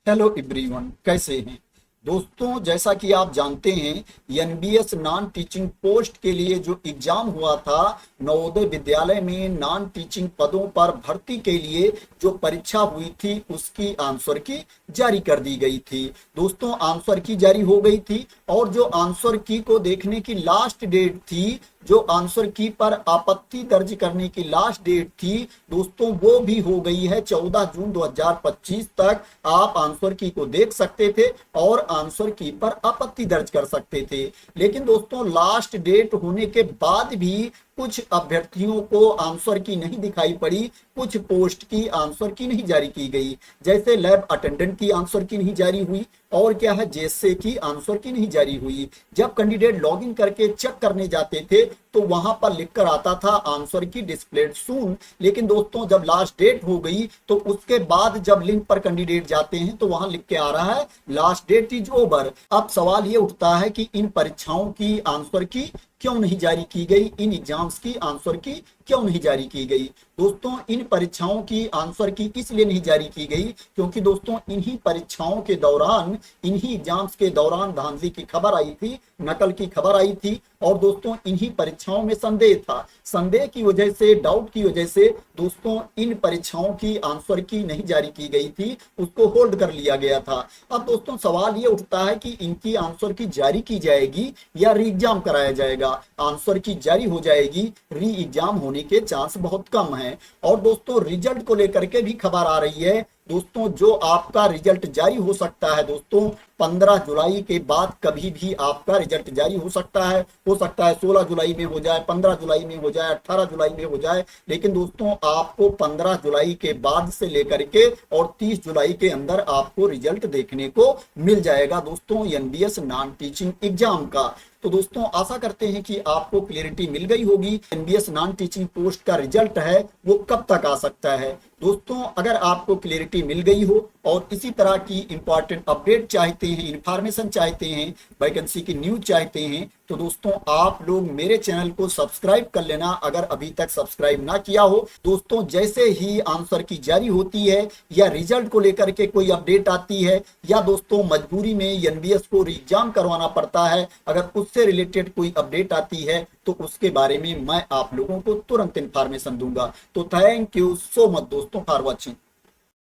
Hello everyone, कैसे हैं दोस्तों। जैसा कि आप जानते हैं, एनबीएस नॉन टीचिंग पोस्ट के लिए जो एग्जाम हुआ था, नवोदय विद्यालय में नॉन टीचिंग पदों पर भर्ती के लिए जो परीक्षा हुई थी उसकी आंसर की जारी कर दी गई थी। दोस्तों, आंसर की जारी हो गई थी और जो आंसर की को देखने की लास्ट डेट थी, जो आंसर की पर आपत्ति दर्ज करने की लास्ट डेट थी दोस्तों, वो भी हो गई है 14 जून 2025 तक। आप आंसर की को देख सकते थे और आंसर की पर आपत्ति दर्ज कर सकते थे। लेकिन दोस्तों, लास्ट डेट होने के बाद भी कुछ अभ्यर्थियों को आंसर की नहीं दिखाई पड़ी, कुछ पोस्ट की आंसर की नहीं जारी की गई। जैसे लैब अटेंडेंट की आंसर की नहीं जारी हुई और क्या है, जेएसए की आंसर की नहीं जारी हुई। जब कैंडिडेट लॉगिन करके चेक करने जाते थे तो वहां पर लिखकर आता था आंसर की डिस्प्लेड सून। लेकिन दोस्तों, जब लास्ट डेट हो गई तो उसके बाद जब लिंक पर कैंडिडेट जाते हैं तो वहां लिख के आ रहा है लास्ट डेट इज ओवर। अब सवाल ये उठता है कि इन परीक्षाओं की आंसर की क्यों नहीं जारी की गई, इन एग्जाम्स की आंसर की क्यों नहीं जारी की गई। दोस्तों, इन परीक्षाओं की आंसर की इसलिए नहीं जारी की गई क्योंकि दोस्तों, इन्हीं परीक्षाओं के दौरान, इन्हीं एग्जाम्स के दौरान धांधली की खबर आई थी, नकल की खबर आई थी और दोस्तों इन्हीं परीक्षाओं में संदेह था। संदेह की वजह से, डाउट की वजह से दोस्तों इन परीक्षाओं की आंसर की नहीं जारी की गई थी, उसको होल्ड कर लिया गया था। अब दोस्तों, सवाल ये उठता है कि इनकी आंसर की जारी की जाएगी या री एग्जाम कराया जाएगा। आंसर की जारी हो जाएगी, री एग्जाम होने के चांस बहुत कम है। और दोस्तों, रिजल्ट को लेकर के भी खबर आ रही है दोस्तों, जो आपका रिजल्ट जारी हो सकता है दोस्तों 15 जुलाई के बाद कभी भी आपका रिजल्ट जारी हो सकता है। 16 जुलाई में हो जाए, 15 जुलाई में हो जाए, 18 जुलाई में हो जाए। लेकिन दोस्तों, आपको 15 जुलाई के बाद से लेकर के और 30 जुलाई के अंदर आपको रिजल्ट देखने को मिल जाएगा दोस्तों एनबीएस नॉन टीचिंग एग्जाम का। तो दोस्तों, आशा करते हैं कि आपको क्लियरिटी मिल गई होगी। एनबीएस नॉन टीचिंग पोस्ट का रिजल्ट है वो कब तक आ सकता है। दोस्तों, अगर आपको क्लियरिटी मिल गई हो और इसी तरह की इंपॉर्टेंट अपडेट चाहते हैं, इंफॉर्मेशन चाहते हैं, वैकेंसी की न्यूज चाहते हैं, तो दोस्तों आप लोग मेरे चैनल को सब्सक्राइब कर लेना अगर अभी तक सब्सक्राइब ना किया हो। दोस्तों, जैसे ही आंसर की जारी होती है या रिजल्ट को लेकर के कोई अपडेट आती है या दोस्तों मजबूरी में एनबीएस को री एग्जाम करवाना पड़ता है, अगर उससे रिलेटेड कोई अपडेट आती है तो उसके बारे में मैं आप लोगों को तुरंत इंफॉर्मेशन दूंगा। तो थैंक यू सो मच दोस्तों फॉर वॉचिंग।